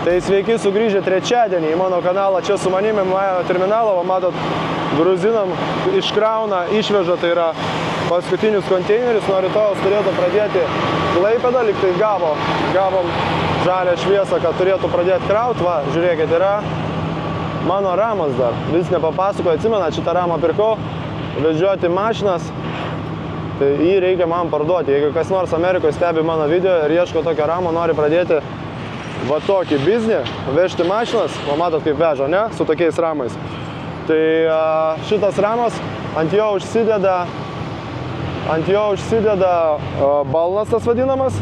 Tai sveiki sugrįžę trečiadienį į mano kanalą čia su manimi Majo terminalą. Va, matot, gruzinam iškrauna, išveža, tai yra paskutinius konteinerius. Nuo rytojus turėtų pradėti Klaipėdą, lyg tai gavom žalią šviesą, kad turėtų pradėti kraut. Va, žiūrėkit, yra mano ramas dar. Vis nepapasakoju, atsimenat, šitą ramą pirkau, vežioti mašinas. Tai jį reikia man parduoti. Jeigu kas nors Amerikoje stebi mano video ir ieško tokio ramo, nori pradėti va tokį biznį, vežti mašinas, va matot kaip veža, ne? Su tokiais ramais. Tai šitas ramas, ant jo užsideda balnas tas vadinamas.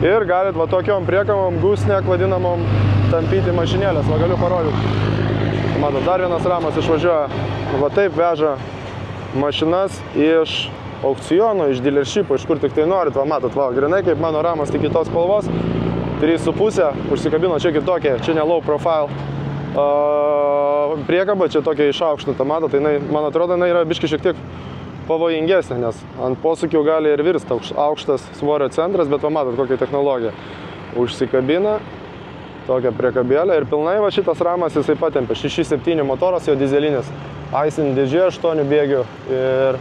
Ir galit va tokiom priekabom, gooseneck vadinamom, tampyti mašinėlės. Va galiu parodyti. Matot, dar vienas ramas išvažiuoja. Va taip veža mašinas iš aukcionų, iš dealershipų, iš kur tik tai norit. Va matot, va, grinai kaip mano ramas, tik kitos spalvos. 3,5, užsikabino čia kitokia, čia ne low profile priekaba, čia tokia išaukštinta, matot, tai man atrodo, jinai yra biškai šiek tiek pavojingesnė, nes ant posūkių gali ir virsti aukštas svorio centras, bet va matot, kokia technologija. Užsikabina tokią priekabėlę ir pilnai va šitas ramas jisai patempia. 6.7 motoras, jo dizelinis, Aisin dėžė 8 bėgių ir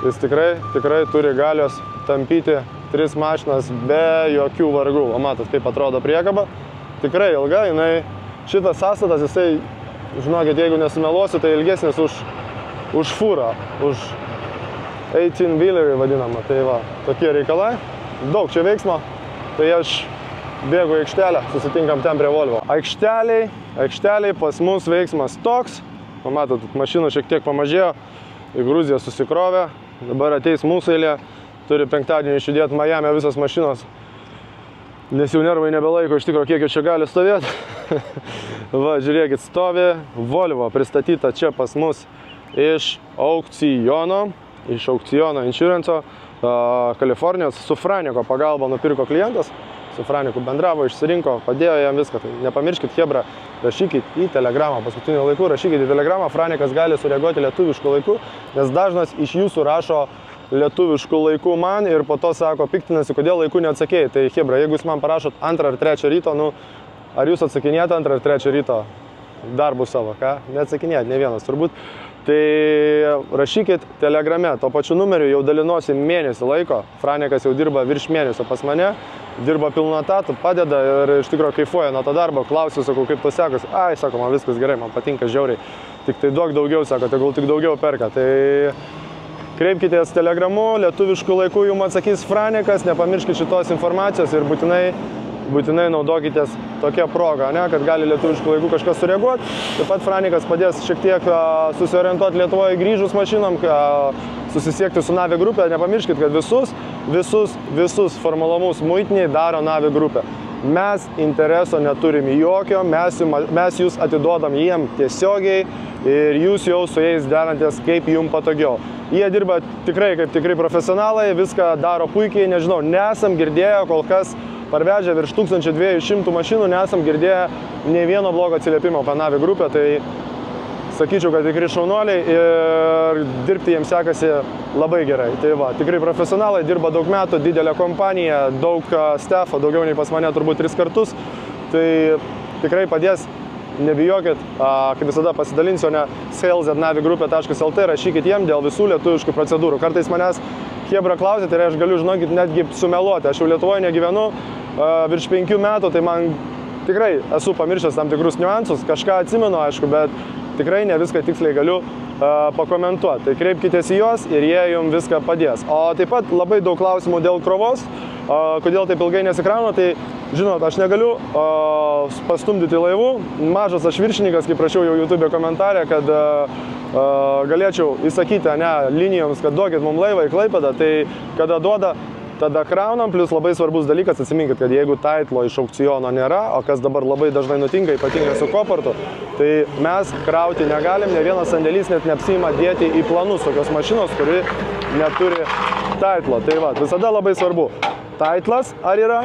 jis tikrai turi galios tampyti 3 mašinas be jokių vargų. O matot, kaip atrodo priekaba. Tikrai ilga, šitas sąstatas, jisai, žinokit, jeigu nesumeluosiu, tai ilgesnis už fūrą, už 18-wheelerį vadinamą. Tai va, tokie reikalai. Daug čia veiksmo. Tai aš bėgu į aikštelę, susitinkam ten prie Volvo. Aikšteliai pas mus veiksmas toks. Matot, mašinų šiek tiek pamažėjo, į Gruziją susikrovė, dabar ateis mūsų eilė. Turi penktadienį išjudėti Majamė visas mašinos, nes jau nervai nebelaiko iš tikro, kiek čia gali stovėti. Va, žiūrėkit, stovi Volvo pristatyta čia pas mus iš aukciono Insurance'o, Kalifornijos. Su Franiko pagalba nupirko klientas, su Franiku bendravo, išsirinko, padėjo jam viską. Tai nepamirškit, hebra, rašykit į telegramą, paskutiniu laiku rašykit į telegramą, Franikas gali sureaguoti lietuvišku laiku, nes dažnas iš jūsų rašo lietuviškų laikų man ir po to sako, piktinasi, kodėl laikų neatsakėjai. Tai hebra, jeigu jūs man parašot 2 ar 3 ryto, ar jūs atsakinėjate 2 ar 3 ryto darbų savo, ką? Neatsakinėjate, ne vienas turbūt. Tai rašykit telegrame, to pačiu numeriu jau dalinuosi mėnesį laiko. Franikas jau dirba virš mėnesio pas mane, dirba pilnu etatu, padeda ir iš tikrųjų kaifuoja nuo to darbo. Klausiu, sakau, kaip to sekasi. Ai, sako, man viskas gerai, man patinka žiauriai. Tik tai duok daugiau, sako, tegul tik daugiau perka. Tai kreipkitės telegramu, lietuviškų laikų jums atsakys Franikas, nepamirškit šitos informacijos ir būtinai naudokitės tokia proga, ne, kad gali lietuviškų laikų kažkas sureaguoti. Taip pat Franikas padės šiek tiek susiorientuoti Lietuvoje grįžus mašinom, susisiekti su Navi grupė. Nepamirškit, kad visus formalamus muitiniai daro Navi grupė. Mes intereso neturim jokio, mes jūs atiduodam jiem tiesiogiai ir jūs jau su jais derantės kaip jums patogiau. Jie dirba tikrai kaip tikrai profesionalai, viską daro puikiai, nežinau, nesam girdėję kol kas parvežę virš 1200 mašinų, nesam girdėję nei vieno blogo atsiliepimo apie Navi grupę, tai sakyčiau, kad tikrai šaunuoliai ir dirbti jiems sekasi labai gerai. Tai va, tikrai profesionalai, dirba daug metų, didelė kompanija, daug staffo, daugiau nei pas mane turbūt 3 kartus, tai tikrai padės. Nebijokit, kaip visada pasidalinsiu, ne sales@navigrupe.lt, rašykit jiem dėl visų lietuviškų procedūrų. Kartais manęs hebra klausėt ir aš galiu, žinokit, netgi sumeluoti. Aš jau Lietuvoje negyvenu virš 5 metų, tai man tikrai esu pamiršęs tam tikrus niuansus, kažką atsimenu, aišku, bet tikrai ne viską tiksliai galiu pakomentuoti. Tai kreipkitės į juos ir jie jums viską padės. O taip pat labai daug klausimų dėl krovos, kodėl taip ilgai nesikrauna, tai žinot, aš negaliu pastumdyti laivų. Mažas aš viršininkas, kaip prašiau jau YouTube komentarė, kad galėčiau įsakyti linijoms, kad duokit mums laivą į Klaipėdą, tai kada duoda, tada kraunam, plus labai svarbus dalykas, atsiminkit, kad jeigu taitlo iš aukciono nėra, o kas dabar labai dažnai nutinka, ypatingai su koportu, tai mes krauti negalim, ne vienas sandėlys net neapsiima dėti į planus tokios mašinos, kuri neturi taitlo. Tai va, visada labai svarbu. Taitlas ar yra,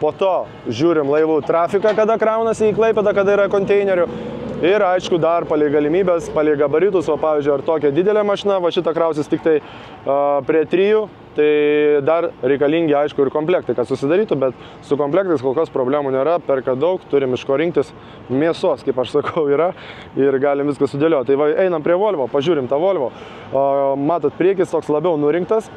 po to žiūrim laivų trafiką, kada kraunasi į Klaipėdą, kada yra konteinerių. Ir aišku, dar palei galimybės, palei gabaritus, o pavyzdžiui, ar tokia didelė mašina, va šitą krausis tik tai prie 3 tai dar reikalingi, aišku, ir komplektai, kad susidarytų, bet su komplektais kol kas problemų nėra, perka daug, turim iš ko rinktis, mėsos, kaip aš sakau, yra ir galim viską sudėlioti. Tai va, einam prie Volvo, pažiūrim tą Volvo. Matot, priekis toks labiau nurinktas,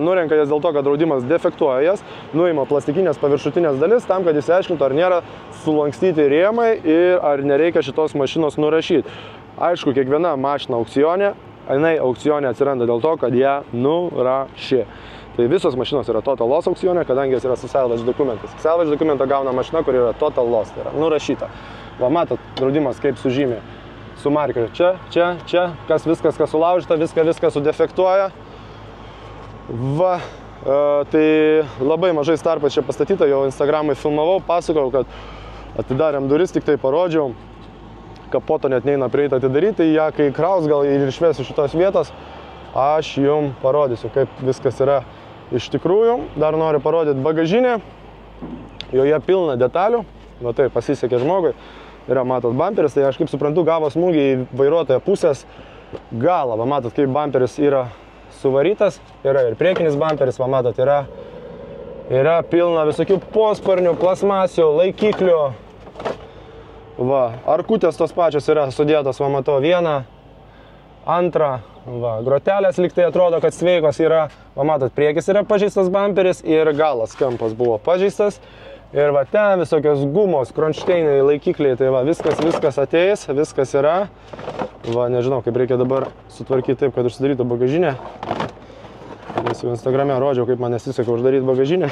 nurenka jas dėl to, kad draudimas defektuoja jas, nuima plastikinės paviršutinės dalis tam, kad išsiaiškintų, ar nėra sulankstyti rėmai ir ar nereikia šitos mašinos nurašyti. Aišku, kiekviena mašina aukcione, jinai aukcione atsiranda dėl to, kad ją nurašė. Tai visos mašinos yra total loss aukcione, kadangi jis yra su salvage dokumentais. Salvage dokumentą gauna mašina, kur yra total loss, tai yra nurašyta. Va, matot, draudimas kaip sužymė su markeriu. Čia, kas viskas, kas sulaužyta, viską sudefektuoja. Va, tai labai mažai tarpas čia pastatyta, jau Instagramai filmavau, pasakau, kad atidarėm duris, tik tai parodžiau. Kapoto net neina prieiti atidaryti, ją kai kraus gal ir išvesiu šitos vietos, aš jums parodysiu, kaip viskas yra iš tikrųjų. Dar noriu parodyti bagažinę, joje pilna detalių, va tai pasisekė žmogui, yra, matot, bamperis, tai aš kaip suprantu, gavo smūgį į vairuotojo pusės galą, va matot, kaip bamperis yra suvarytas, yra ir priekinis bamperis, va matot, yra pilna visokių posparnių, plasmasių, laikiklių. Va, arkutės tos pačios yra sudėtos, va matau, vieną, antrą, va, grotelės liktai atrodo, kad sveikos yra, va matot, priekis yra pažeistas bamperis ir galas kampas buvo pažeistas. Ir va ten visokios gumos, kronšteinai, laikikliai, tai va viskas ateis, viskas yra. Va, nežinau, kaip reikia dabar sutvarkyti taip, kad užsidarytų bagažinę. Nes jau Instagrame rodžiau, kaip man nesiseka uždaryti bagažinę.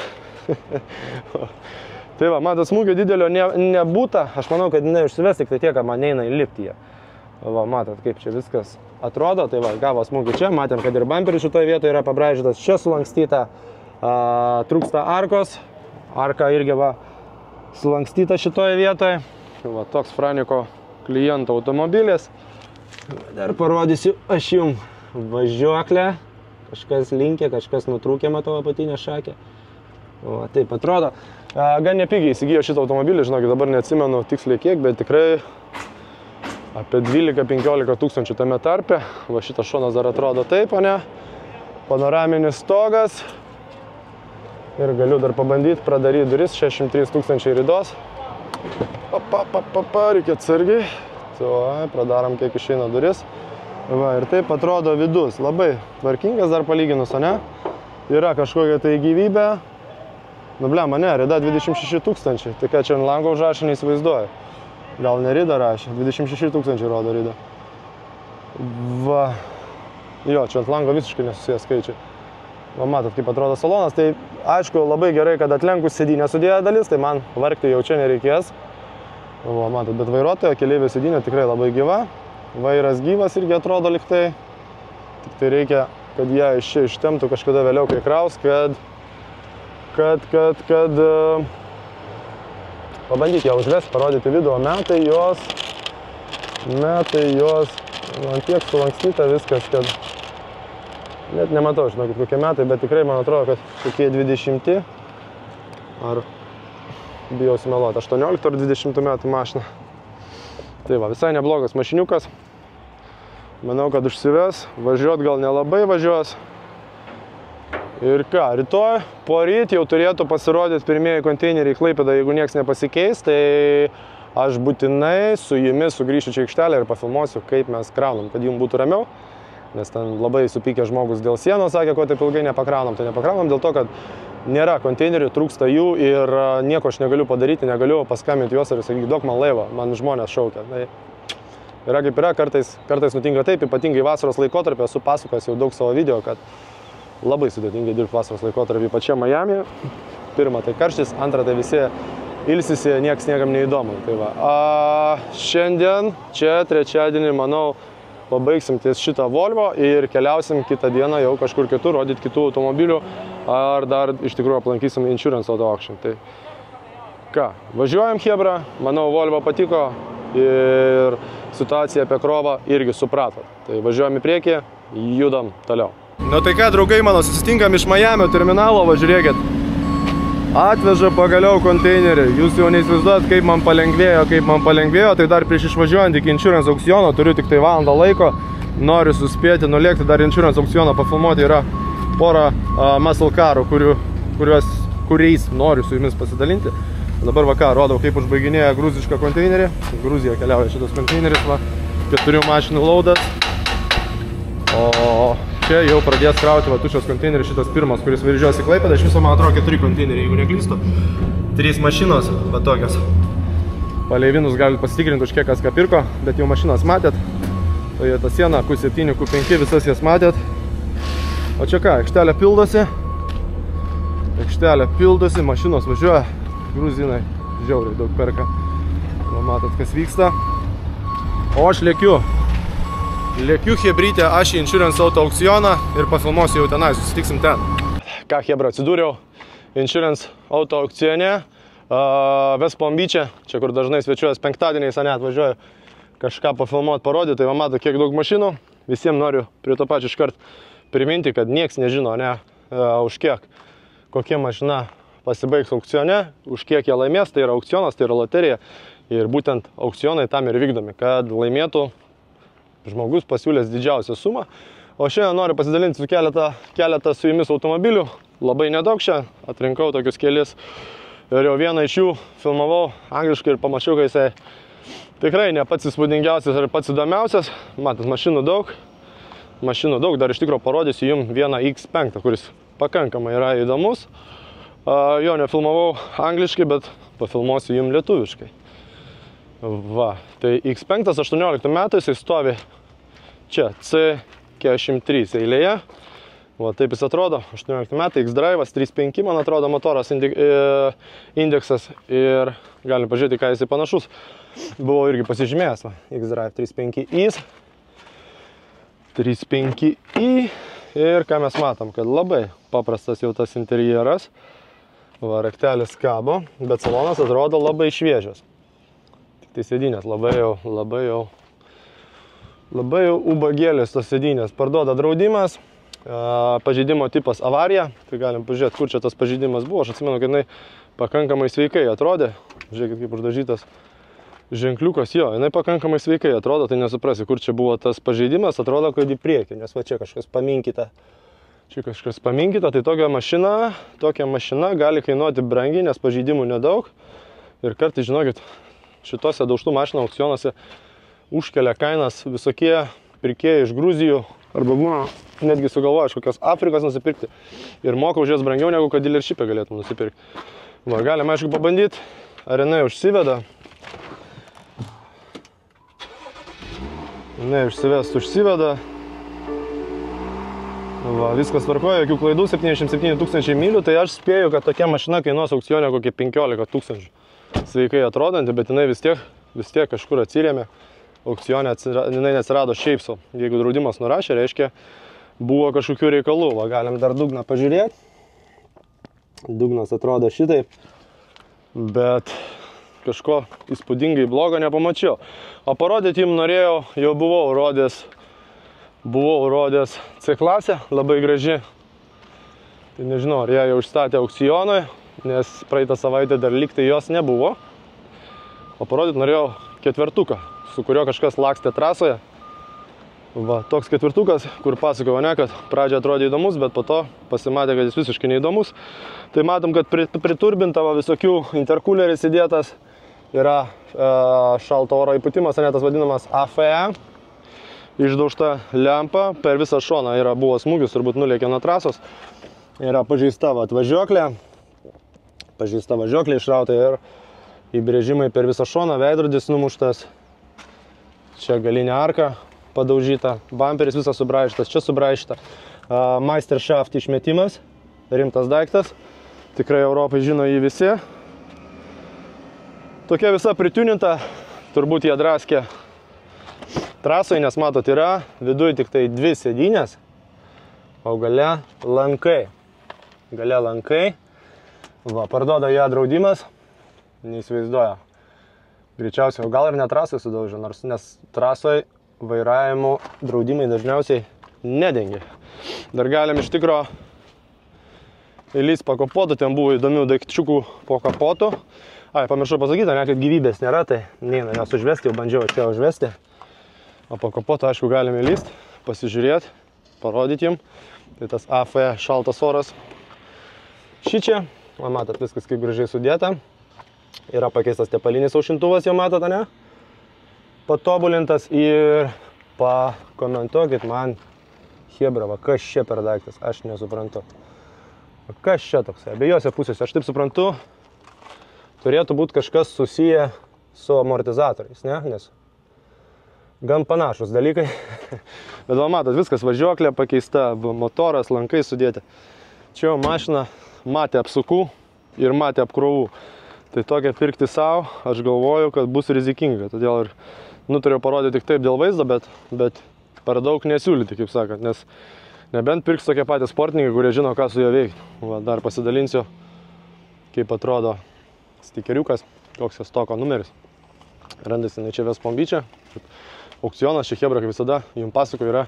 Tai va, matot, smūgio didelio nebūta, aš manau, kad jinai užsives tik tai tiek, kad man neina įlipti ją. Va, matot, kaip čia viskas atrodo, tai va, gavo smūgį čia, matėm, kad ir bamperis šitoje vietoje yra pabraižytas, čia sulankstyta, trūksta arkos, arka irgi va, sulankstyta šitoje vietoje. Va, toks Franiko kliento automobilis. Dar parodysiu aš jums važiuoklę, kažkas linkė, kažkas nutrūkė, matau, apatinę šakę. Va, taip atrodo. Gan nepigiai įsigijo šitą automobilį, žinokit, dabar neatsimenu tiksliai kiek, bet tikrai apie 12-15 tūkstančių tame tarpe. Va, šitas šonas dar atrodo taip, o ne? Panoraminis stogas. Ir galiu dar pabandyti pradaryti duris, 63 tūkstančiai ridos. Reikia atsargiai. Tuo, pradarom, kiek išeina duris. Va, ir taip atrodo vidus. Labai tvarkingas dar palyginus, o ne? Yra kažkokia tai gyvybė. Nu, blema, ne, rida 26 tūkstančiai. Tai ką čia ant lango užrašė, neįsivaizduoju. Gal ne rida rašė, 26 tūkstančiai rodo rida. Va. Jo, čia ant lango visiškai nesusiję skaičiai. Va, matot, kaip atrodo salonas. Tai aišku, labai gerai, kad atlenkus sėdynę sudėjo dalis, tai man vargti jau čia nereikės. Va, matot, bet vairuotojo keleivio sėdynė tikrai labai gyva. Vairas gyvas irgi atrodo liktai. Tik tai reikia, kad ją iš čia ištemptų kažkada vėliau prikraus, kad pabandyk ją užvesti, parodyti video, metai jos man tiek sulankstyta viskas, kad net nematau, žinokit, kokie metai, bet tikrai man atrodo, kad kokie 20 ar bijau sumeluoti, 18 ar 20 metų mašina. Tai va, visai neblogas mašiniukas, manau, kad užsives, važiuot gal nelabai važiuos. Ir ką, rytoj, poryt jau turėtų pasirodyti pirmieji konteineriai Klaipėda, jeigu nieks nepasikeis, tai aš būtinai su jumis sugrįšiu čia aikštelę ir pafilmuosiu, kaip mes kraunam, kad jums būtų ramiau. Nes ten labai supykė žmogus dėl sienos, sakė, ko taip ilgai nepakraunam. Tai nepakraunam dėl to, kad nėra konteinerių, trūksta jų ir nieko aš negaliu padaryti, negaliu paskambinti juos ir sakyti, duok man laivą, man žmonės šaukia. Tai yra kaip yra, kartais nutinka taip, ypatingai vasaros laikotarpį, esu pasakojęs jau daug savo video, kad labai sudėtingai dirbti vasaros laikotarpį pačia Miami. Pirma, tai karštis, antra, tai visi ilsisi, nieks niekam neįdomu. Tai va. Šiandien, čia trečiadienį, manau, pabaigsim ties šitą Volvo ir keliausim kitą dieną jau kažkur kitur, rodyti kitų automobilių, ar dar iš tikrųjų aplankysim Insurance Auto Auction. Tai ką, važiuojam, chebra, manau, Volvo patiko ir situaciją apie krovą irgi suprato. Tai važiuojam į priekį, judam toliau. Nu tai ką, draugai mano, susitinkam iš Miamio terminalo, va žiūrėkit. Atveža pagaliau konteinerį. Jūs jau neįsivaizduojat, kaip man palengvėjo, tai dar prieš išvažiuojant iki Insurance aukciono, turiu tik tai valandą laiko. Noriu suspėti, nulėkti dar Insurance aukcioną pafilmuoti, yra porą muscle carų, kuriais noriu su jumis pasidalinti. Dabar va ką, rodau, kaip užbaiginėja gruzišką konteinerį. Gruzija keliauja šitas konteineris, va, 4 mašinų laudas. O čia jau pradės krauti va tuščias konteineris, šitas pirmas, kuris važiuos į Klaipėdą. Iš viso, man atrodo, 4 konteineriai, jeigu neklystu. 3 mašinos, va tokios. Paleivinus galite pasitikrinti už kiek kas ką pirko, bet jau mašinas matėt. Toyota Siena, Q7, Q5, visas jas matėt. O čia ką, aikštelė pildosi, mašinos važiuoja. Gruzinai žiauriai daug perka. Va, matot, kas vyksta. O aš lėkiu hebrytę, aš į Insurance Auto aukcioną ir pafilmuosiu jau tenai, susitiksim ten. Ką, hebra, atsidūriau Insurance Auto aukcione West Palm Beach'e, čia kur dažnai svečiuojas penktadieniais, net važiuoju kažką pafilmuoti, parodyti. Tai va, mato, kiek daug mašinų. Visiems noriu prie to pačio iškart priminti, kad nieks nežino, už kiek kokia mašina pasibaigs aukcione, už kiek jie laimės. Tai yra aukcionas, tai yra loterija. Ir būtent aukcionai tam ir vykdomi, kad laimėtų žmogus pasiūlęs didžiausią sumą. O šiandien noriu pasidalinti su keletą su jumis automobilių. Labai nedaug čia, atrinkau tokius kelis. Ir jau vieną iš jų filmavau angliškai ir pamačiau, kad jisai tikrai ne pats įspūdingiausias ir pats įdomiausias. Matot, mašinų daug, dar iš tikrųjų parodysiu jums vieną X5, kuris pakankamai yra įdomus. Jo nefilmavau angliškai, bet pafilmuosiu jums lietuviškai. Va, tai X5 18 metų, jisai stovi čia C43 eilėje. Va, taip jis atrodo, 18 metai, X-Drive'as, 3.5, man atrodo, motoras indeksas ir galim pažiūrėti, ką jisai panašus. Buvau irgi pasižymėjęs, va, X-Drive 3.5i. 3.5i ir ką mes matom, kad labai paprastas jau tas interjeras. Va, raktelis kabo, bet salonas atrodo labai šviežias. Tik tai sėdynės labai jau ubagėlės tos sėdynės. Parduoda draudimas. Pažeidimo tipas avarija, tai galim pažiūrėti, kur čia tas pažeidimas buvo. Aš atsimenu, kad jinai pakankamai sveikai atrodė. Žiūrėkit, kaip uždažytas ženkliukas, jo, jinai pakankamai sveikai atrodo, tai nesuprasi, kur čia buvo tas pažeidimas, atrodo, kad į priekį, nes va čia kažkas paminkyta. Tai tokia mašina gali kainuoti brangiai, nes pažeidimų nedaug. Ir kartais, žinokit, šitose daužtų mašinų aukcionuose užkelia kainas visokie pirkėjai iš Gruzijų, arba būna netgi sugalvoja iš kokios Afrikos nusipirkti ir moka už jas brangiau, negu kad dealership'e galėtum nusipirkti. Va, galim aišku pabandyti, ar jinai užsiveda. Užsiveda. Va, viskas tvarkoja, jokių klaidų, 77 000 mylių, tai aš spėju, kad tokia mašina kainuos aukcione kokie 15 000. Sveikai atrodanti, bet jinai vis tiek kažkur atsirėmė. Aukcione jinai neatsirado šiaip sau. Jeigu draudimas nurašė, reiškia, buvo kažkokių reikalų. Va, galim dar dugną pažiūrėti. Dugnas atrodo šitaip, bet kažko įspūdingai blogo nepamačiau. O parodyti jums norėjau, jau buvau rodęs C klasę, labai graži. Tai nežinau, ar ją jau užstatė aukcionui, nes praeitą savaitę dar liktai jos nebuvo. O parodyti norėjau ketvertuką, su kurio kažkas lakstė trasoje. Va, toks ketvirtukas, kur pasakojo, kad pradžioje atrodė įdomus, bet po to pasimatė, kad jis visiškai neįdomus. Tai matom, kad priturbinta visokių interkuleris įdėtas. Yra šalto oro įpūtimas, tas vadinamas AFE. Išdaužta lempa, per visą šoną buvo smūgis, turbūt nulėkė nuo trasos. Yra pažeista važiuoklė. Išrauta ir įbrėžimai per visą šoną, veidrodis numuštas. Čia galinė arka padaužyta, bamperis visas subraižytas, čia subraižyta. Meisterschaft išmetimas, rimtas daiktas. Tikrai Europai žino jį visi. Tokia visa pritiuninta, turbūt jie draskė trasoje, nes matot, yra viduje tik tai 2 sėdynės, o gale lankai. Va, parduoda ją draudimas, neįsivaizduoja. Greičiausiai, gal ir ne trasoje sudaužė, nes trasoje vairavimo draudimai dažniausiai nedengia. Dar galim iš tikro įlįst po kapotu, ten buvo įdomių daikčiukų po kapotu. Pamiršau pasakyti, kad gyvybės nėra, tai neina jos užvesti, jau bandžiau čia užvesti. O po kapotu, aišku, galime įlįst, pasižiūrėti, parodyti jums. Tai tas AF šaltas oras. Šičia, va, matot, viskas kaip gražiai sudėta. Yra pakeistas tepalinis aušintuvas, jau matot, ne? Patobulintas ir pakomentuokit man, chebra, va, kas čia per daiktas, aš nesuprantu. Va, kas čia toks, abiejose pusėse, aš taip suprantu, turėtų būti kažkas susiję su amortizatoriais, ne? Nes gan panašus dalykai. Bet va, matot, viskas važiuoklė pakeista, motoras, lankai sudėti. Čia jau mašina matė apsukų ir matė apkrovų. Tai tokią pirkti savo, aš galvoju, kad bus rizikinga. Todėl ir nutariau parodyti tik taip dėl vaizdo, bet per daug nesiūlyti, kaip sakant. Nes nebent pirks tokie patys sportininkai, kurie žino, ką su juo veikti. Va, dar pasidalinsiu, kaip atrodo stikeriukas, koks jos stoko numeris. Randasi čia West Palm Beach'e. Aukcionas, ši chebra, kaip visada, jums pasakoju, yra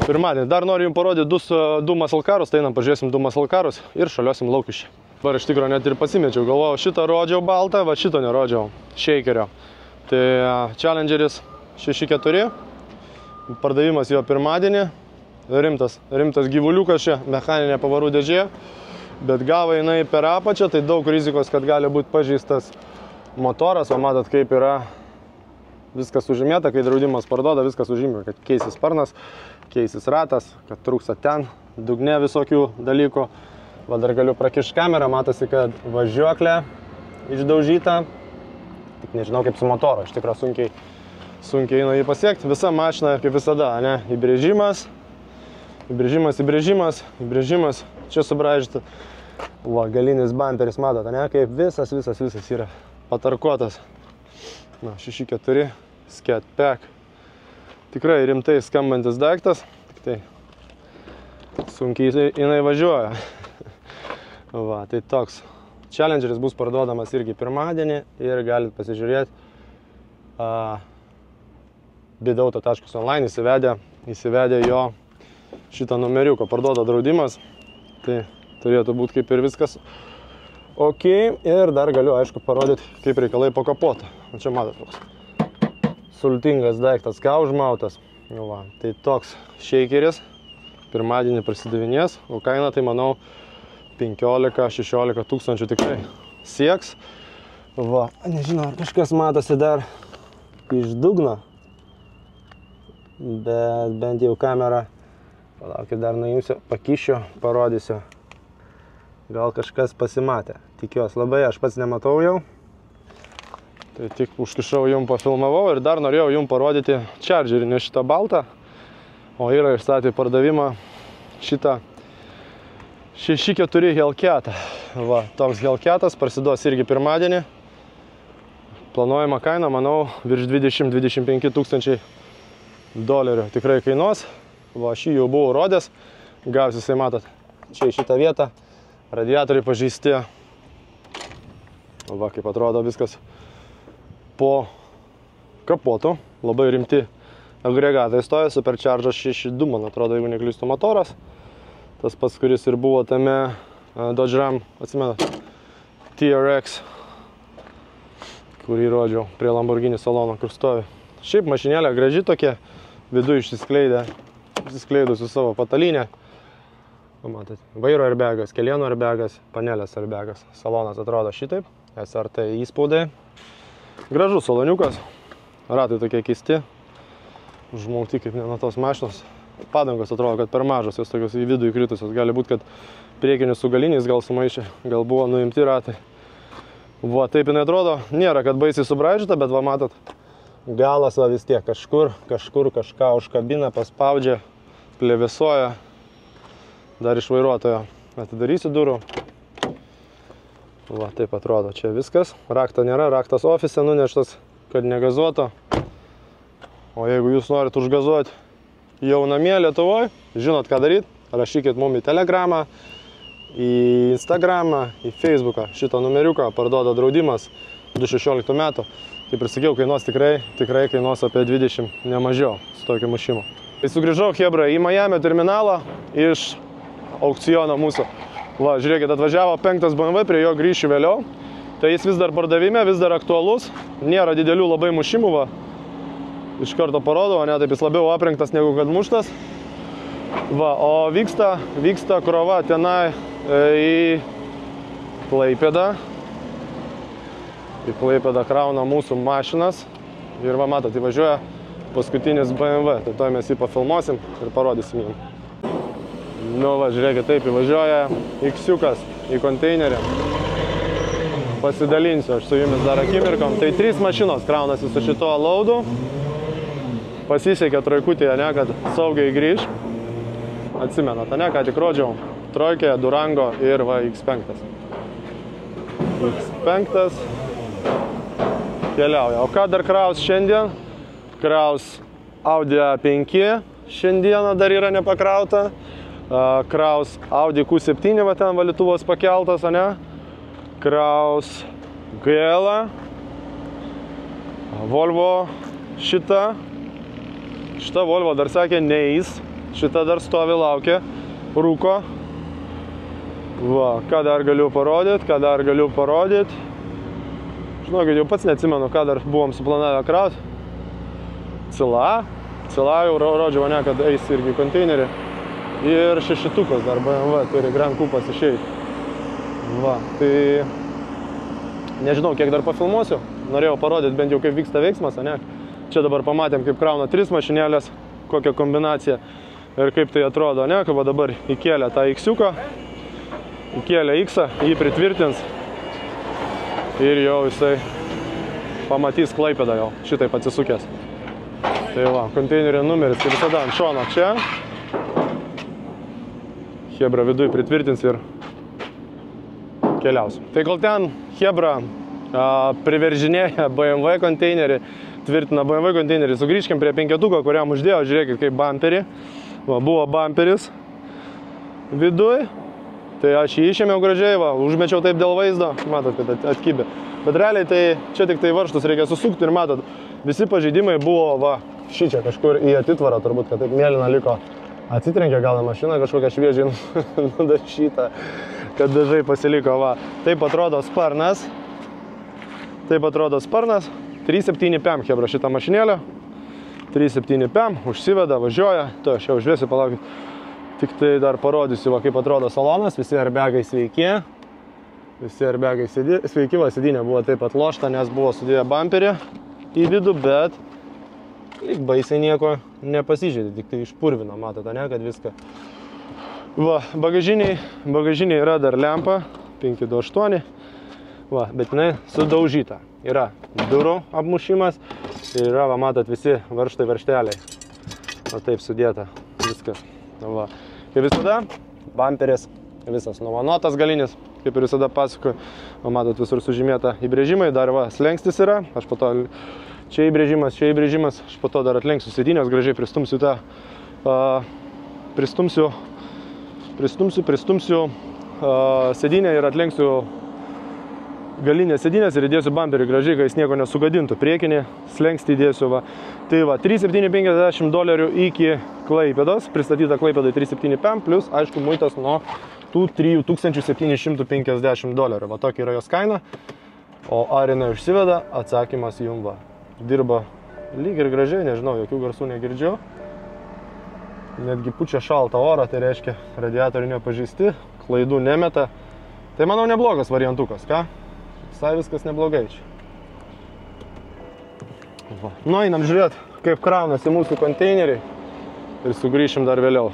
pirmadienį. Dar noriu jums parodyti du muscle carus, tai einam pažiūrėsim 2 muscle carus ir šaliosim laukišį. Dabar iš tikrųjų net ir pasimečiau, galvojau, šitą rodžiau baltą, va šito nerodžiau, shakerio. Tai Challengeris 6.4, pardavimas jo pirmadienį, rimtas gyvuliukas čia, mechaninė pavarų dėžė, bet gavo jinai per apačią, tai daug rizikos, kad gali būti pažeistas motoras, o matot, kaip yra viskas užimėta, kai draudimas parduoda, viskas užimė, kad keisis sparnas, keisis ratas, kad trūksta ten, dugne visokių dalykų. Va, dar galiu prakišti kamerą, matosi, kad važiuoklė išdaužyta, tik nežinau kaip su motoro, iš tikrųjų sunkiai eina jį pasiekti. Visa mašina, kaip visada, ne, įbrėžimas, čia subraižyta. Va, galinis bamperis, matote, ne, kaip visas yra patarkuotas. Na, 6.4, Scat Pack. Tikrai rimtai skambantis daiktas, tik tai sunkiai jinai važiuoja. Va, tai toks. Challengeris bus parduodamas irgi pirmadienį ir galit pasižiūrėti bidauto.online įsivedę jo šitą numeriuką. Parduoda draudimas, tai turėtų būti kaip ir viskas ok. Ir dar galiu, aišku, parodyti, kaip reikalai po kapoto. Čia matot toks sultingas daiktas, ką užmautas. Va, tai toks shakeris pirmadienį prasidavinės, o kaina tai manau 15-16 tūkstančių tikrai sieks. Va, nežinau, ar kažkas matosi dar iš dugno, bet bent jau kamerą, palaukit, dar nuimsiu, pakišiu, parodysiu. Gal kažkas pasimatė, tikiuosi labai, aš pats nematau jau. Tai tik užkišau, jums pafilmavau ir dar norėjau jums parodyti Chargerį, ne šitą baltą, o yra išstatė pardavimą šitą 6.4 Hellcatą. Va, toks Hellcatas prasiduos irgi pirmadienį. Planuojama kaina, manau, virš 20-25 tūkstančiai dolerių tikrai kainuos. Va, šį jau buvau rodęs, gausis, jisai matot, čia į šitą vietą, radiatoriai pažeisti. Va, kaip atrodo viskas po kapotu, labai rimti agregatai stoja, Supercharger 6.2, man atrodo, jeigu neklystu, motoras. Tas pats, kuris ir buvo tame Dodge Ram, atsimenat, TRX, kurį rodžiau prie Lamborghini salono, kur stovi. Šiaip mašinėlė graži tokia, viduje išsiskleidusi savo patalinę. Matot, vairo airbagas, kelienų airbagas, panelės airbagas. Salonas atrodo šitaip, SRT įspaudai. Gražus saloniukas, ratai tokie keisti, užmauti kaip ne nuo tos mašinos. Padangos atrodo, kad per mažos, jos tokios į vidų įkritusios. Gali būti, kad priekinis su galiniais gal sumaišė, gal buvo nuimti ratai. Va, taip jinai atrodo, nėra, kad baisiai subraižyta, bet va, matot, galas va vis tiek kažkur kažką užkabina, paspaudžia, plevėsuoja. Dar iš vairuotojo atidarysiu durų. Va, taip atrodo, čia viskas. Rakto nėra, raktas ofise nuneštas, kad negazuoto. O jeigu jūs norit užgazuoti jau namie Lietuvoje, žinot ką daryti, rašykit mum į Telegramą, į Instagramą, į Facebooką. Šitą numeriuką parduoda draudimas 2016 metų. Kaip ir sakiau, kainuos tikrai kainuos apie 20, ne mažiau su tokiu mušimu. Tai sugrįžau, chebra, į Miami terminalą iš aukciono mūsų. Va, žiūrėkit, atvažiavo 5 BMW, prie jo grįšiu vėliau. Tai jis vis dar pardavime, vis dar aktualus. Nėra didelių labai mušimų, va. Iš karto parodau, ne, taip jis labiau aprengtas negu kad muštas. Va, o vyksta krova tenai į Klaipėdą. Į Klaipėdą krauna mūsų mašinas. Ir va, matot, įvažiuoja paskutinis BMW. Tai to mes jį pafilmuosim ir parodysim jums. Nu va, žiūrėkit, taip įvažiuoja X-iukas į konteinerį. Pasidalinsiu aš su jumis dar akimirkom. Tai 3 mašinos kraunasi su šituo laudu. Pasisekė trojkutėje, ne, kad saugiai grįž. Atsimenat, ne, ką tik rodžiau. Trojkė, Durango ir va X5. X5 keliauja. O ką dar kraus šiandien? Kraus Audi A5 šiandieną dar yra nepakrauta. Kraus Audi Q7, va ten valytuvos pakeltas, ne? Kraus GL, Volvo šita Volvo dar sakė neįs, šita dar stovi laukia, rūko. Va, ką dar galiu parodyti, Žinokit, jau pats neatsimenu, ką dar buvom suplanavę kraut. Cila jau rodžiau, ne, kad eis irgi konteinerį. Ir 6-tukas dar BMW turi Grand Coupas išeit. Va, tai nežinau, kiek dar pafilmuosiu. Norėjau parodyti bent jau, kaip vyksta veiksmas, ne? Čia dabar pamatėm, kaip krauna 3 mašinėlės, kokią kombinaciją ir kaip tai atrodo, ne? Kaip dabar įkėlė tą X-iuką, įkėlė X-ą, jį pritvirtins ir jau jisai pamatys Klaipėdą jau, šitaip atsisukęs. Tai va, konteinerio numeris, kaip visada ant šono čia. Hebra viduj pritvirtins ir keliaus. Tai kol ten Hebra priveržinėja BMW konteinerį, tvirtina BMW konteinerį, sugrįžkim prie 5-tuko, kuriam uždėjo, žiūrėkit, kaip bamperį. Va, buvo bamperis viduj, tai aš jį išėmiau gražiai, va, užmečiau taip dėl vaizdo, matot, kad atkibė. Bet realiai tai čia tik tai varžtus reikia susukti ir matot, visi pažeidimai buvo, va, šičia kažkur į atitvarą turbūt, kad taip mėlyna liko. Atsitrenkė gal mašina kažkokią šviežiai nudažytą, kad dažai pasiliko, va. Taip atrodo sparnas. 3.7 PM Hebra šitą mašinėlę. 3.7 PM, užsiveda, važiuoja. To aš jau užvėsiu, palaukit. Tik tai dar parodysiu, va, kaip atrodo salonas. Visi airbagai sveiki. Sveiki, va, sėdynė buvo taip atlošta, nes buvo sudėję bamperį į vidų, bet lyg baisiai nieko nepasižeidė, tik tai išpurvino, matote, ne, kad viską. Va, bagažiniai yra dar lempa, 528, va, bet jinai sudaužyta. Yra durų apmušimas ir yra, va, matot, visi varžteliai. Va, taip sudėta viskas. Va, kaip visada, bamperis visas nuvanuotas galinis, kaip ir visada pasakoju. Va, matot, visur sužymėta įbrėžimai, dar va, slengstis yra, aš po to čia įbrėžimas, aš po to dar atlenksiu sėdynės, gražiai pristumsiu tą, pristumsiu sėdynę ir atlenksiu galinės sėdynės ir įdėsiu bamperį gražiai, kad jis nieko nesugadintų. Priekinį slengstį įdėsiu, va. Tai va, $3,750 iki Klaipėdos, pristatyta Klaipėdai 3.7 PM, plus, aišku, muitas nuo tų $3,750. Va, tokia yra jos kaina. O ar jinai užsiveda, atsakymas jums, va. Dirba lyg ir gražiai, nežinau, jokių garsų negirdžiu. Netgi pučia šaltą orą, tai reiškia radiatoriai nepažeisti, klaidų nemeta. Tai manau neblogas variantukas, ką? Visai viskas neblogai čia. Va. Nu, einam žiūrėt, kaip kraunasi mūsų konteineriai ir sugrįšim dar vėliau.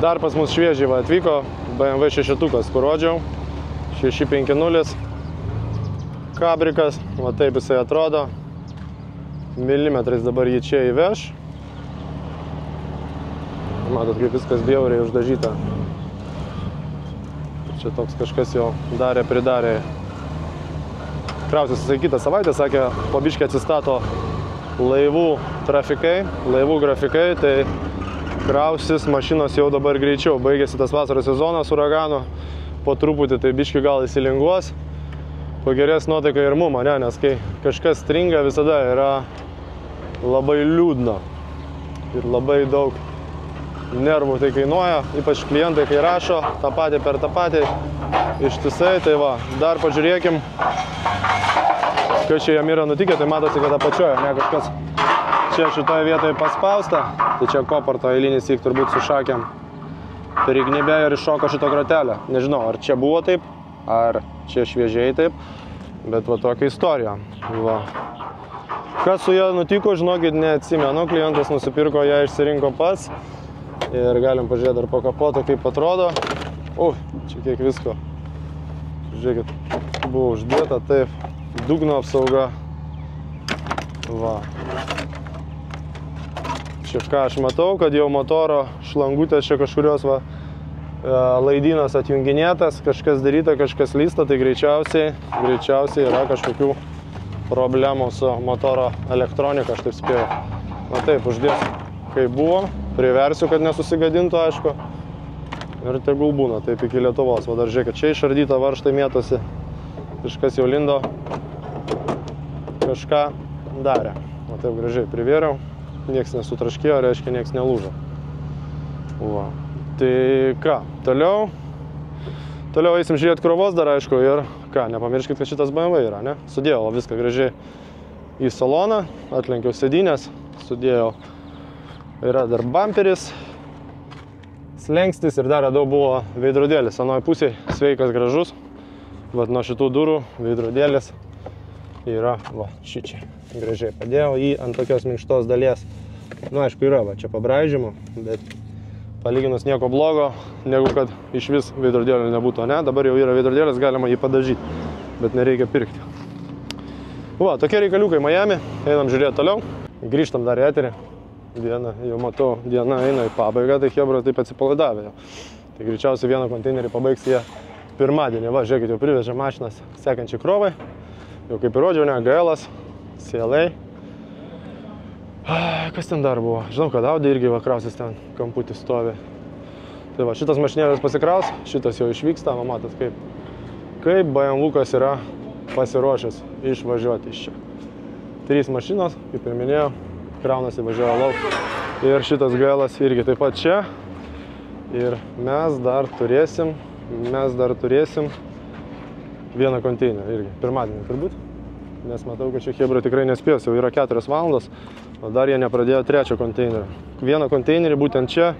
Dar pas mus šviežiai va, atvyko BMW 6-tukas, kur rodžiau. 650 kabrikas, va taip jisai atrodo. Milimetrais dabar jį čia įveš. Matot, kaip viskas bjauriai uždažyta. Čia toks kažkas jau pridarė. Krausis jisai kitą savaitę, sakė, po biškį atsistato laivų grafikai, tai krausis mašinos jau dabar greičiau. Baigėsi tas vasaros sezonas uraganų, po truputį tai biškį gal įsilinguos. Pagerės nuotaika ir mum, ne, nes kai kažkas stringa, visada yra labai liūdna ir labai daug nervų tai kainuoja, ypač klientai, kai rašo tą patį per tą patį ištisai. Tai va, dar pažiūrėkim, kas čia jam yra nutikę, tai matosi, kad apačioje, ne, kažkas čia šitoje vietoje paspausta, tai čia koparto eilinis įk turbūt su šakėm prignybė ir iššoko šito grotelę. Nežinau, ar čia buvo taip, ar čia šviežiai taip, bet va tokia istorija. Va. Kas su ją nutiko, žinokit, neatsimenu, klientas nusipirko ją, išsirinko pats. Ir galim pažiūrėti dar po kapotą, kaip atrodo. Čia kiek visko. Žiūrėkit, buvo uždėta, taip, dugno apsauga. Va. Čia ką aš matau, kad jau motoro šlangutės čia kažkurios va, laidynas atjunginėtas, kažkas daryta, kažkas lysta, tai greičiausiai yra kažkokių problemų su motoro elektronika, aš taip spėjau. Na taip, uždėsiu, kaip buvo, priversiu, kad nesusigadintų, aišku. Ir tegul būna, taip iki Lietuvos. Va dar žiūrėkit, čia išardyta varžtai mėtosi, kažkas jau lindo, kažką darė. Va taip gražiai privėriau, nieks nesutraškėjo, reiškia, nieks nelūžo. Va. Tai ką, toliau eisim žiūrėti krovos dar, aišku, ir ką, nepamirškit, kad šitas BMW yra, ne? Sudėjau viską gražiai į saloną, atlenkiau sėdynės, sudėjau, yra dar bamperis, slengstis ir dar radau buvo veidrodėlis, anoj pusėje, sveikas, gražus. Vat nuo šitų durų veidrodėlis yra, va, šičia, gražiai padėjau jį ant tokios minkštos dalies. Nu, aišku, yra, va, čia pabraižymų, bet palyginus nieko blogo, negu kad iš vis veidrodėlio nebūtų, ne? Dabar jau yra veidrodėlis, galima jį padažyti, bet nereikia pirkti. Va, tokie reikaliukai Miami, einam žiūrėti toliau, grįžtam dar į eterį. Diena, jau matau, diena eina į pabaigą, tai chebra taip atsipalaidavė jau. Tai greičiausiai vieną konteinerį pabaigs jie pirmadienį. Va, žiūrėkit, jau privežė mašinas sekančiai krovai. Jau kaip ir rodžiau, ne, GL-as, CLA. Kas ten dar buvo? Žinau, kad Audi irgi vakrausis ten kamputį stovi. Tai va, šitas mašinėlis pasikraus, šitas jau išvyksta, va, matot, kaip BMW-kas yra pasiruošęs išvažiuoti iš čia. 3 mašinos, kaip ir minėjau, kraunasi, važiuoja lauk. Ir šitas GL-as irgi taip pat čia. Ir mes dar turėsim vieną konteinerį irgi, pirmadienį turbūt. Nes matau, kad čia chebra tikrai nespės, jau yra 4 valandos, o dar jie nepradėjo 3 konteinerio. Vieną konteinerį būtent čia,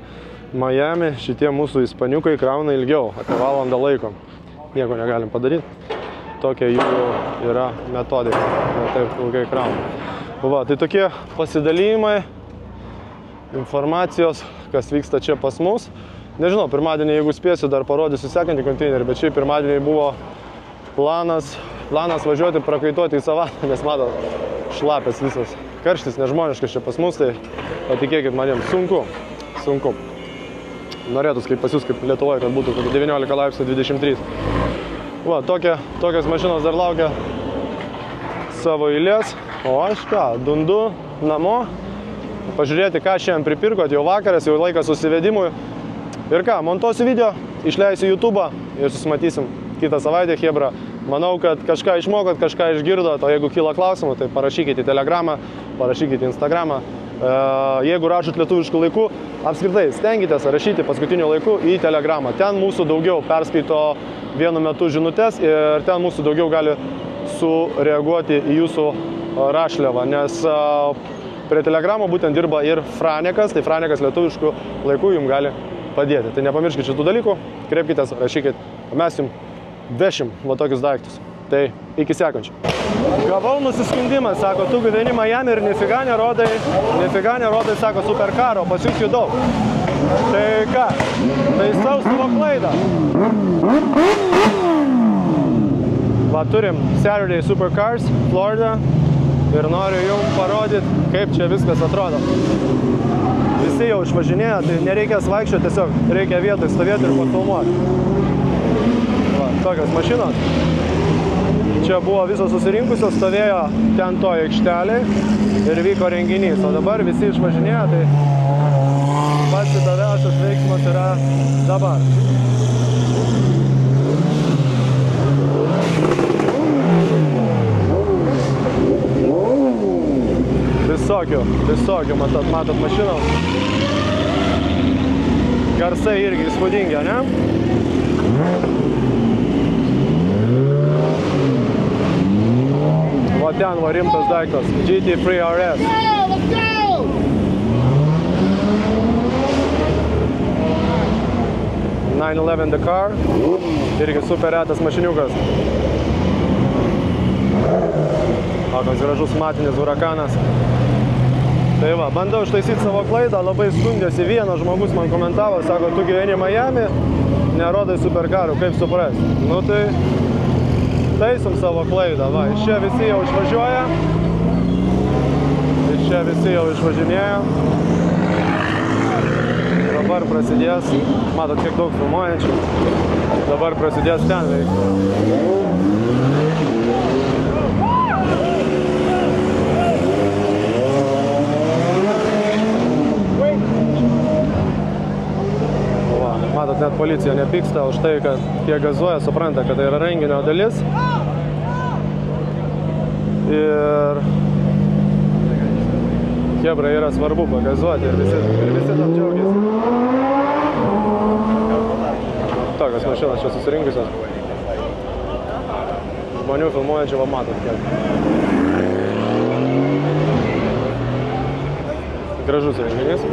Miami, šitie mūsų ispaniukai krauna ilgiau, apie valandą laiko. Nieko negalim padaryti. Tokia jų yra metodika, ne taip ilgai krauna. Va, tai tokie pasidalymai, informacijos, kas vyksta čia pas mus. Nežinau, pirmadienį, jeigu spėsiu, dar parodysiu sekantį konteinerį, bet šiaip pirmadienį buvo planas važiuoti prakaituoti į savaitę, nes matot, šlapės visas. Karštis nežmoniškas čia pas mus, tai patikėkit manim, sunku. Norėtus kaip pas jūs, kaip Lietuvoje, kad būtų 19 laipsnių 23. Va, tokios mašinos dar laukia savo eilės. O aš ką, dundu namo, pažiūrėti, ką šiandien pripirkot, jau vakaras, jau laikas susivedimui. Ir ką, montuosiu video, išleisiu YouTube'ą ir susimatysim kitą savaitę, chebra. Manau, kad kažką išmokot, kažką išgirdot, o jeigu kyla klausimų, tai parašykite į Telegramą, parašykite į Instagramą. Jeigu rašot lietuviškų laikų, apskritai stenkitės rašyti paskutiniu laiku į Telegramą. Ten mūsų daugiau perskaito vienu metu žinutės ir ten mūsų daugiau gali sureaguoti į jūsų rašliavą, nes prie Telegramo būtent dirba ir Franekas, tai Franekas lietuviškų laikų jums gali padėti. Tai nepamirškite šitų dalykų, kreipkitės, rašykit, mes jums vešim va tokius daiktus. Tai iki sekančio. Gavau nusiskundimą, sako, tu gyveni Miami ir nefiga nerodai, sako, superkaro, pas jūs jų daug. Tai ką, taisau savo klaidą. Va, turim Saturday Supercars, Florida ir noriu jums parodyti, kaip čia viskas atrodo. Visi jau išvažinėja, tai nereikės vaikščioti, tiesiog reikia vietoj stovėti ir pafilmuoti. Va, tokios mašinos. Čia buvo visos susirinkusios, stovėjo ten to aikštelėje ir vyko renginys, o dabar visi išvažinėja, tai pats įdomiausias veiksmas yra dabar. Visokių, matot mašiną. Garsai irgi įspūdingi, ne? Va ten va rimtas daiktas, GT3 RS. 911 The Car. Irgi super retas mašiniukas. Toks gražus matinis Hurakanas. Tai va, bandau ištaisyti savo klaidą, labai skundėsi vienas žmogus man komentavo, sako, tu gyveni Miami, nerodai superkarų, kaip suprast. Nu tai taisom savo klaidą, va, iš čia visi jau išvažiuoja, iš čia visi jau išvažinėja. Dabar prasidės, matot, kiek daug filmuojančių, dabar prasidės ten veikti. Matot, net policija nepyksta už tai, kad kiek gazuoja, supranta, kad tai yra renginio dalis. Ir chebra yra svarbu pagazuoti ir visi tam džiaugiasi. Tokios mašinos čia susirinkusios. Žmonių filmuojančių, va matot kiek. Gražus renginys.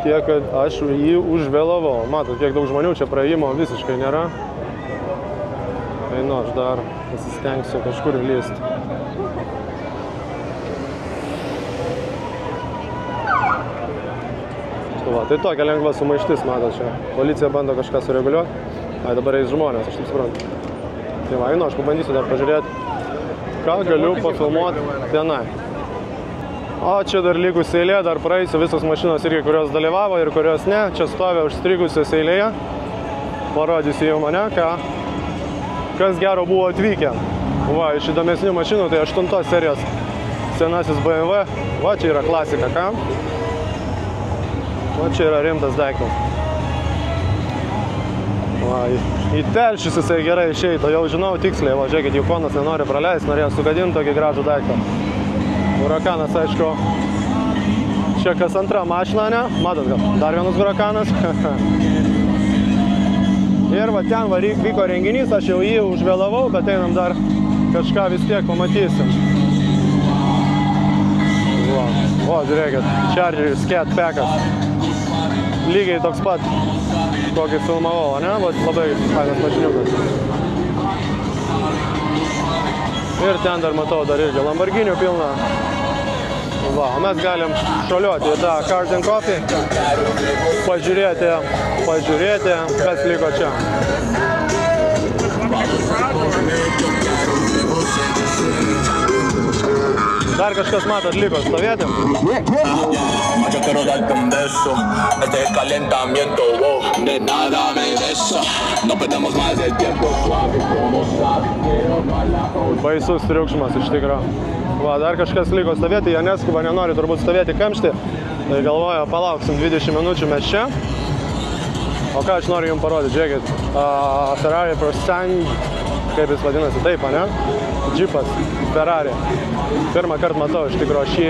Tiek, kad aš jį užvėlavau. Matot, kiek daug žmonių čia praėjimo visiškai nėra. Einu, aš dar pasistengsiu kažkur įlysti. Tai tokia lengva sumaištis, matot čia. Policija bando kažką sureguliuoti. Dabar eis žmonės, aš taip suprantu. Tai va, einu, aš pabandysiu dar pažiūrėti, ką galiu pafilmuoti tenai. O čia dar likus eilė, dar praeisiu visos mašinos irgi, kurios dalyvavo ir kurios ne. Čia stovė užstrigusios eilėje. Parodysiu jau mane, kas gero buvo atvykę. Va, iš įdomesnių mašinų, tai 8 serijos senasis BMW. Va, čia yra klasika, ką? Va, čia yra rimtas daiktas. Va, į telšius jisai gerai išeito, jau žinau tiksliai. Va, žiūrėkit, Jukonas nenori praleisti, norėjo sugadinti tokį gražų daiktą. Hurakanas, aišku, čia kas antra mašina, ne? Matot, gal, dar vienas Hurakanas. Ir va, ten vyko renginys, aš jau jį užvėlavau, bet einam dar kažką vis tiek pamatysim. O, žiūrėkit, Charger Scat Packas. Lygiai toks pat, kokį filmavau, ne? Va, labai fainas mašiniukas. Ir ten dar matau dar irgi Lamborghinių pilna. Va, o mes galim šoliuoti į tą Cars and Coffee, pažiūrėti, kas liko čia. Dar kažkas matot liko stovėti. Baisus triukšmas iš tikro. Va, dar kažkas liko stovėti, jie neskuba, nenori turbūt stovėti kamštį. Tai galvoju, palauksim 20 minučių mes čia. O ką aš noriu jums parodyti, žiūrėkit. Ferrari Mustang, kaip jis vadinasi, taip, ne? Džipas, Ferrari. Pirmą kartą matau iš tikro šį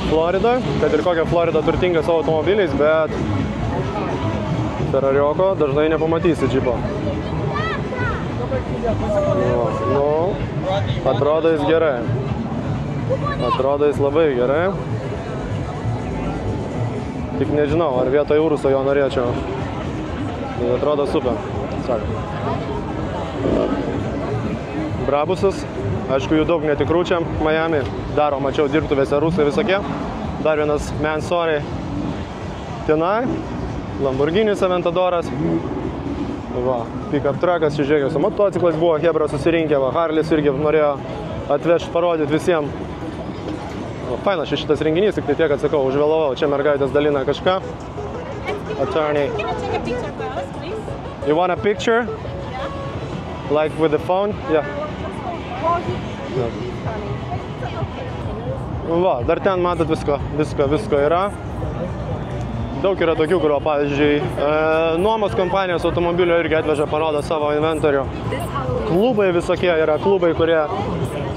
Floridoje, kad ir kokia Florida turtinga savo automobiliais, bet Ferrarioko dažnai nepamatysi džipo. Nu, atrodo jis gerai. Atrodo jis labai gerai. Tik nežinau, ar vietoj Uruso jo norėčiau. Bet atrodo super. Sako. Brabusas. Aišku, jų daug netikrų čia Miami. Daro, mačiau, dirbtuvėse rusai visokie. Dar vienas Mansory tenai. Lamborghinis Aventadoras. Va, pick-up truckas, čia žiūrėkiausi. Motociklas buvo, Hebra susirinkę, va, Harlis irgi norėjo atvežti, parodyti visiems. Fainas šitas renginys, tik tai tiek, kad sakau, užvėlavau. Čia mergaitės dalina kažką. Attorney. You want a picture? Like with the phone? Yeah. Va, dar ten matot visko yra. Daug yra tokių, kurio, pavyzdžiui, nuomos kompanijos automobilio irgi atveža, parodo savo inventorių. Klubai visokie yra, klubai, kurie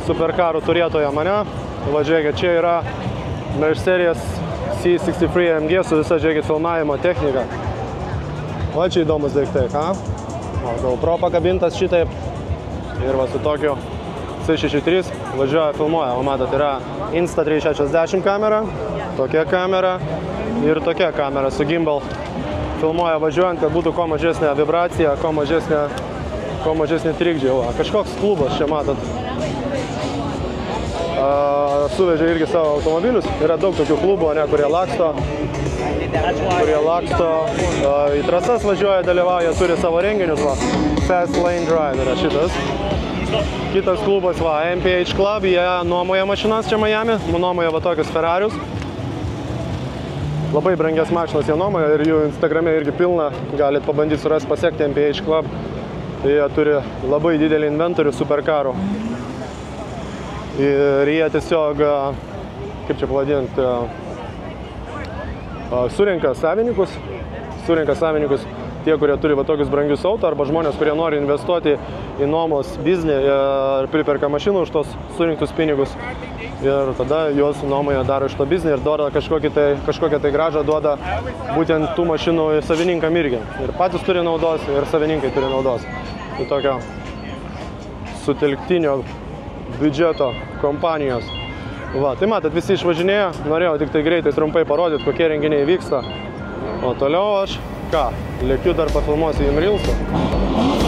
superkarų turėtojo mane. Va, žiūrėkit, čia yra Mercedes C63 AMG su visa, žiūrėkit, filmavimo technika. Va, čia įdomus daiktai, ką? GoPro pakabintas šitaip. Ir va, su tokiu C63 važiuoja, filmuoja, o matot, yra Insta360 kamera, tokia kamera ir tokia kamera su gimbal. Filmuoja važiuojant, kad būtų kuo mažesnė vibracija, kuo mažesnė trikdžiai. Kažkoks klubas čia matot. Suvežė irgi savo automobilius. Yra daug tokių klubų, kurie laksto. Į trasas važiuoja, dalyvauja, turi savo renginius. Fast Lane Drive yra šitas. Kitas klubas, MPH Club, jie nuomoja mašinas čia Miami, nuomoja va tokius Ferrarius. Labai brangias mašinas jie nuomoja ir jų Instagrame irgi pilna, galit pabandyti surasti, pasiekti MPH Club. Tai jie turi labai didelį inventorių superkarų. Ir jie tiesiog, kaip čia pavadinti, surenka savininkus, tie, kurie turi va tokius brangius auto, arba žmonės, kurie nori investuoti į nuomos biznį ir priperka mašinų už tos surinktus pinigus. Ir tada juos nuomoje daro iš to biznį ir duoda kažkokią tai grąžą duoda būtent tų mašinų savininkam irgi. Ir patys turi naudos, ir savininkai turi naudos. Tai tokio sutelktinio biudžeto kompanijos. Va, tai matot, visi išvažinėjo, norėjau tik tai greitai trumpai parodyti, kokie renginiai vyksta. O toliau aš, lėkiu dar pafilmuosiu jums reelsą.